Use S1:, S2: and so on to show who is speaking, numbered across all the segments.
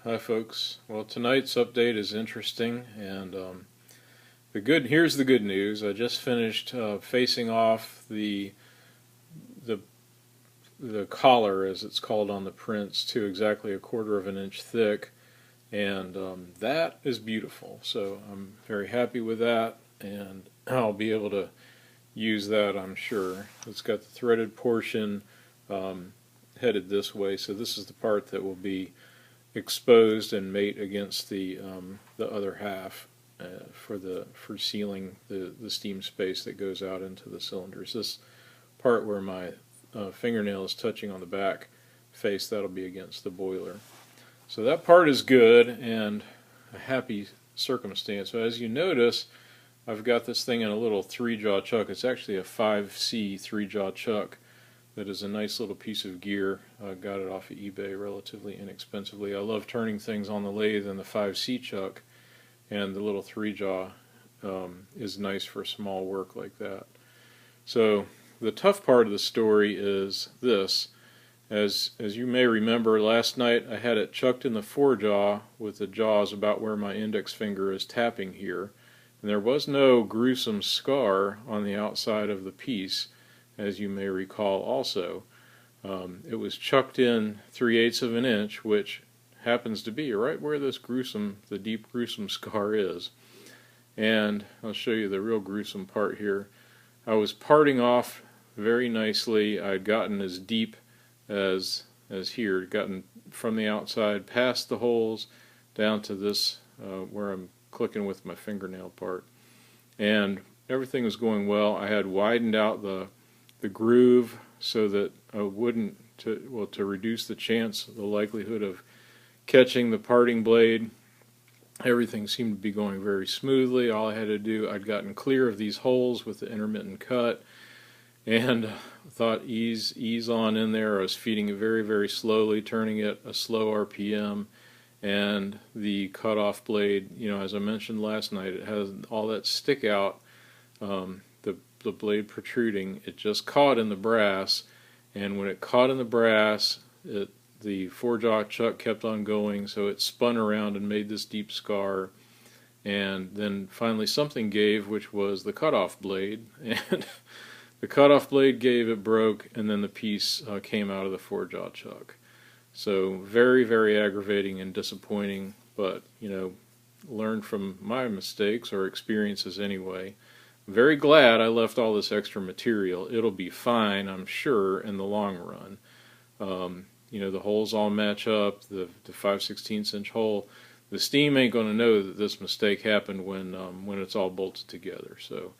S1: Hi folks. Well, tonight's update is interesting, and here's the good news. I just finished facing off the the collar, as it's called on the prints, to exactly 1/4 of an inch thick, and that is beautiful. So I'm very happy with that, and I'll be able to use that, I'm sure. It's got the threaded portion headed this way, so this is the part that will be exposed and mate against the other half for sealing the steam space that goes out into the cylinders. This part where my fingernail is touching on the back face, that'll be against the boiler. So that part is good and a happy circumstance. So as you notice, I've got this thing in a little 3-jaw chuck. It's actually a 5C 3-jaw chuck. That is a nice little piece of gear. I got it off of eBay relatively inexpensively. I love turning things on the lathe in the 5C chuck, and the little 3-jaw is nice for small work like that. So the tough part of the story is this. As you may remember, last night I had it chucked in the 4-jaw with the jaws about where my index finger is tapping here, and there was no gruesome scar on the outside of the piece, as you may recall also. It was chucked in 3/8 of an inch, which happens to be right where the deep gruesome scar is. And I'll show you the real gruesome part here. I was parting off very nicely. I'd gotten as deep as here, gotten from the outside past the holes down to this where I'm clicking with my fingernail part. And everything was going well. I had widened out the groove so that I wouldn't, to reduce the likelihood of catching the parting blade. Everything seemed to be going very smoothly. All I had to do, I'd gotten clear of these holes with the intermittent cut, and thought ease on in there. I was feeding it very, very slowly, turning it a slow RPM, and the cutoff blade, as I mentioned last night, it has all that stick out, the blade protruding. It just caught in the brass, and when it caught in the brass, the 4-jaw chuck kept on going, so it spun around and made this deep scar. And then finally something gave, which was the cutoff blade, and the cutoff blade gave, it broke, and then the piece came out of the 4-jaw chuck. So very, very aggravating and disappointing, but learn from my mistakes or experiences anyway. Very glad I left all this extra material. It'll be fine, I'm sure, in the long run. The holes all match up, the 5/16 inch hole. The steam ain't going to know that this mistake happened when it's all bolted together. So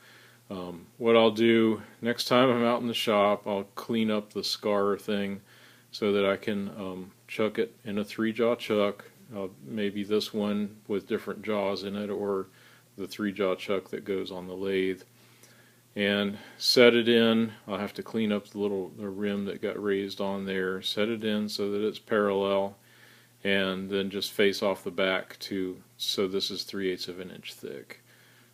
S1: what I'll do next time I'm out in the shop, I'll clean up the scar thing so that I can chuck it in a 3-jaw chuck, maybe this one with different jaws in it, or the 3-jaw chuck that goes on the lathe, and set it in. I'll have to clean up the rim that got raised on there, set it in so that it's parallel, and then just face off the back so this is 3/8 of an inch thick.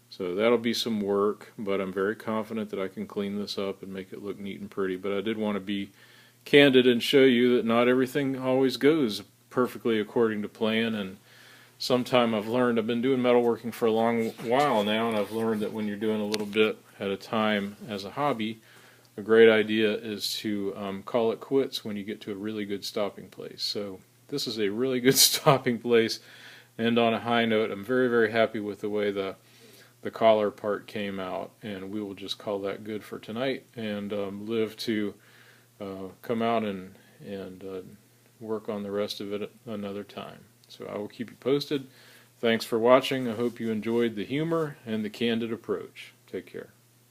S1: So that'll be some work, but I'm very confident that I can clean this up and make it look neat and pretty. But I did want to be candid and show you that not everything always goes perfectly according to plan, and I've been doing metalworking for a long while now, and I've learned that when you're doing a little bit at a time as a hobby, a great idea is to call it quits when you get to a really good stopping place. So this is a really good stopping place, and on a high note, I'm very, very happy with the way the collar part came out, and we will just call that good for tonight, and live to come out and work on the rest of it another time. So I will keep you posted. Thanks for watching. I hope you enjoyed the humor and the candid approach. Take care.